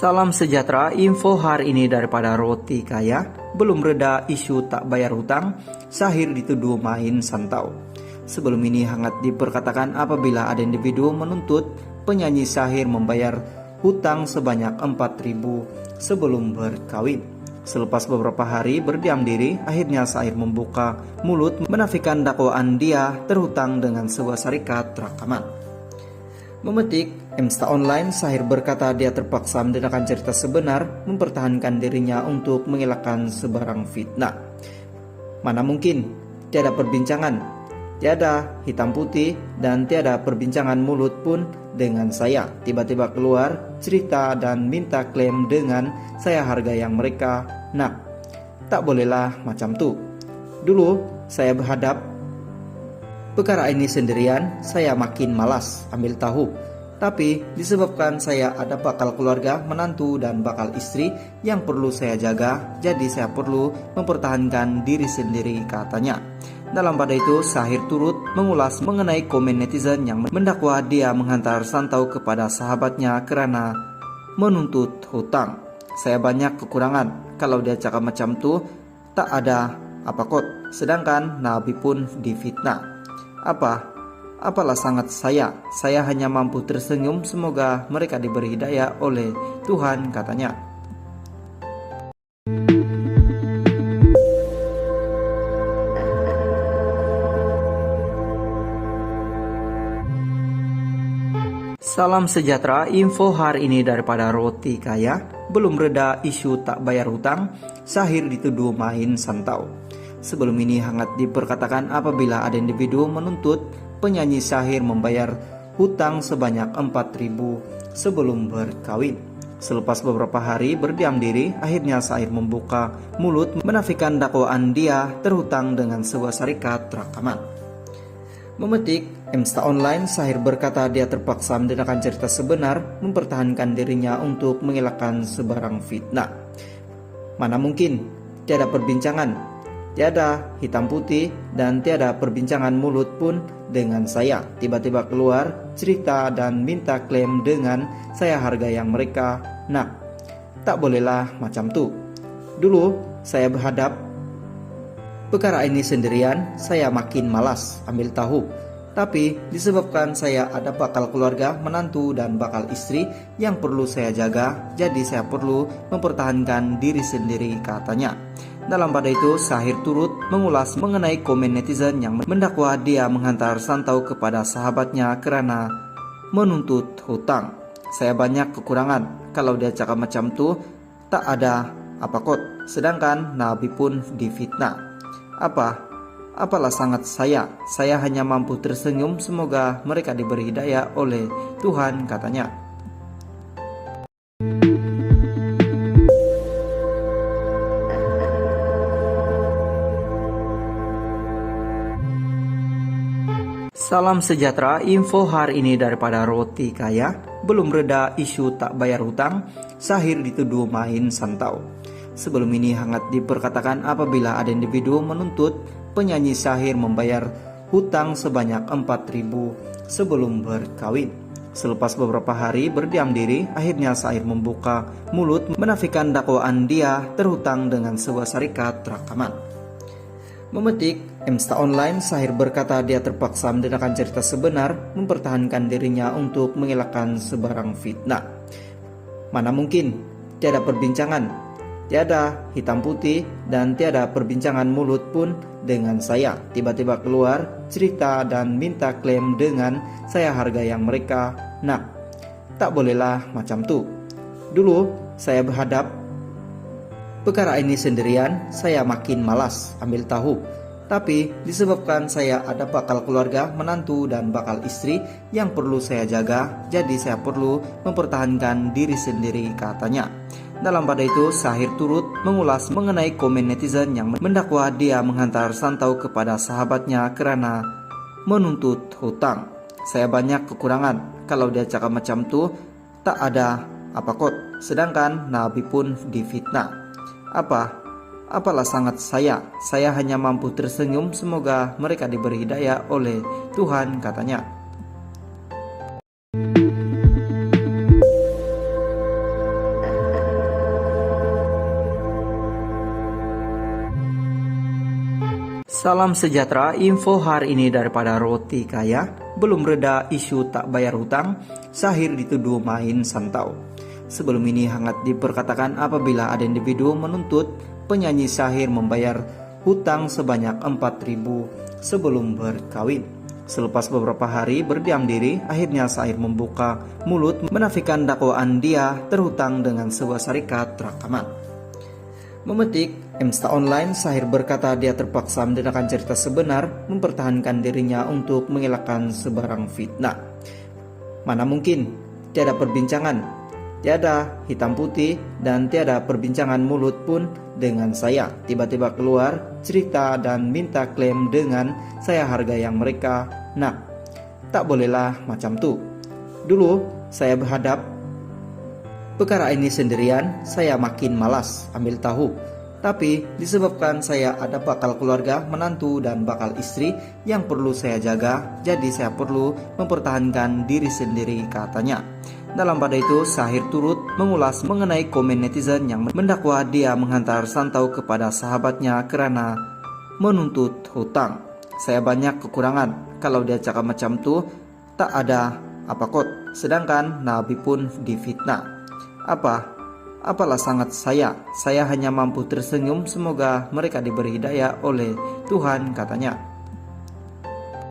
Salam sejahtera, info hari ini daripada Roti Kaya. Belum reda isu tak bayar hutang, Syahir dituduh main santau. Sebelum ini hangat diperkatakan apabila ada individu menuntut penyanyi Syahir membayar hutang sebanyak 4.000 sebelum berkawin. Selepas beberapa hari berdiam diri, akhirnya Syahir membuka mulut menafikan dakwaan dia terhutang dengan sebuah syarikat rekaman. Memetik Emsta Online, Syahir berkata dia terpaksa mendengarkan cerita sebenar, mempertahankan dirinya untuk mengelakkan sebarang fitnah. Mana mungkin, tiada perbincangan, tiada hitam putih, dan tiada perbincangan mulut pun dengan saya. Tiba-tiba keluar cerita dan minta klaim dengan saya harga yang mereka nak. Tak bolehlah macam tu. Dulu saya berhadap perkara ini sendirian, saya makin malas ambil tahu. Tapi disebabkan saya ada bakal keluarga, menantu dan bakal istri yang perlu saya jaga, jadi saya perlu mempertahankan diri sendiri, katanya. Dalam pada itu, Syahir turut mengulas mengenai komen netizen yang mendakwa dia menghantar santau kepada sahabatnya karena menuntut hutang. Saya banyak kekurangan, kalau dia cakap macam tu tak ada apa kot, sedangkan Nabi pun difitnah. Apalah sangat saya hanya mampu tersenyum, semoga mereka diberi hidayah oleh Tuhan, katanya. Salam sejahtera, info hari ini daripada Roti Kaya. Belum reda isu tak bayar hutang, Syahir dituduh main santau. Sebelum ini hangat diperkatakan apabila ada individu menuntut penyanyi Syahir membayar hutang sebanyak 4.000 sebelum berkawin. Selepas beberapa hari berdiam diri, akhirnya Syahir membuka mulut menafikan dakwaan dia terhutang dengan sebuah syarikat rekaman. Memetik Emsta Online, Syahir berkata dia terpaksa mendengarkan cerita sebenar, mempertahankan dirinya untuk mengelakkan sebarang fitnah. Mana mungkin, tiada perbincangan, tiada hitam putih, dan tiada perbincangan mulut pun dengan saya. Tiba-tiba keluar cerita dan minta klaim dengan saya harga yang mereka nak. Tak bolehlah macam tu. Dulu saya berhadap perkara ini sendirian, saya makin malas ambil tahu. Tapi disebabkan saya ada bakal keluarga, menantu dan bakal istri yang perlu saya jaga, jadi saya perlu mempertahankan diri sendiri, katanya. Dalam pada itu, Syahir turut mengulas mengenai komen netizen yang mendakwa dia menghantar santau kepada sahabatnya karena menuntut hutang. Saya banyak kekurangan, kalau dia cakap macam tu tak ada apa kot, sedangkan Nabi pun difitnah. Apalah sangat saya hanya mampu tersenyum, semoga mereka diberi hidayah oleh Tuhan, katanya. Salam sejahtera, info hari ini daripada Roti Kaya. Belum reda isu tak bayar hutang, Syahir dituduh main santau. Sebelum ini hangat diperkatakan apabila ada individu menuntut penyanyi Syahir membayar hutang sebanyak 4.000 sebelum berkawin. Selepas beberapa hari berdiam diri, akhirnya Syahir membuka mulut menafikan dakwaan dia terhutang dengan sebuah syarikat rekaman. Memetik Emsta Online, Syahir berkata dia terpaksa mendengarkan cerita sebenar, mempertahankan dirinya untuk mengelakkan sebarang fitnah. Mana mungkin, tiada perbincangan, tiada hitam putih, dan tiada perbincangan mulut pun dengan saya. Tiba-tiba keluar cerita dan minta klaim dengan saya harga yang mereka nak. Tak bolehlah macam tu. Dulu saya berhadap perkara ini sendirian, saya makin malas ambil tahu. Tapi disebabkan saya ada bakal keluarga, menantu dan bakal istri yang perlu saya jaga, jadi saya perlu mempertahankan diri sendiri, katanya. Dalam pada itu, Syahir turut mengulas mengenai komen netizen yang mendakwa dia menghantar santau kepada sahabatnya karena menuntut hutang. Saya banyak kekurangan, kalau dia cakap macam tu tak ada apa kot, sedangkan Nabi pun difitnah. Apalah sangat saya hanya mampu tersenyum, semoga mereka diberi hidayah oleh Tuhan, katanya. Salam sejahtera, info hari ini daripada Roti Kaya. Belum reda isu tak bayar hutang, Sahir dituduh main santau. Sebelum ini hangat diperkatakan apabila ada individu menuntut penyanyi Sahir membayar hutang sebanyak 4.000 sebelum berkawin. Selepas beberapa hari berdiam diri, akhirnya Sahir membuka mulut menafikan dakwaan dia terhutang dengan sebuah syarikat rekaman. Memetik Insta Online, Sahir berkata dia terpaksa mendengarkan cerita sebenar, mempertahankan dirinya untuk mengelakkan sebarang fitnah. Mana mungkin, tiada perbincangan, tiada hitam putih, dan tiada perbincangan mulut pun dengan saya. Tiba-tiba keluar cerita dan minta klaim dengan saya harga yang mereka. Nah, tak bolehlah macam tu. Dulu saya berhadap perkara ini sendirian, saya makin malas ambil tahu. Tapi disebabkan saya ada bakal keluarga, menantu dan bakal istri yang perlu saya jaga, jadi saya perlu mempertahankan diri sendiri, katanya. Dalam pada itu, Sahir turut mengulas mengenai komen netizen yang mendakwa dia menghantar santau kepada sahabatnya karena menuntut hutang. Saya banyak kekurangan, kalau dia cakap macam tu tak ada apa kot. Sedangkan Nabi pun difitnah. Apalah sangat saya hanya mampu tersenyum, semoga mereka diberi hidayah oleh Tuhan, katanya.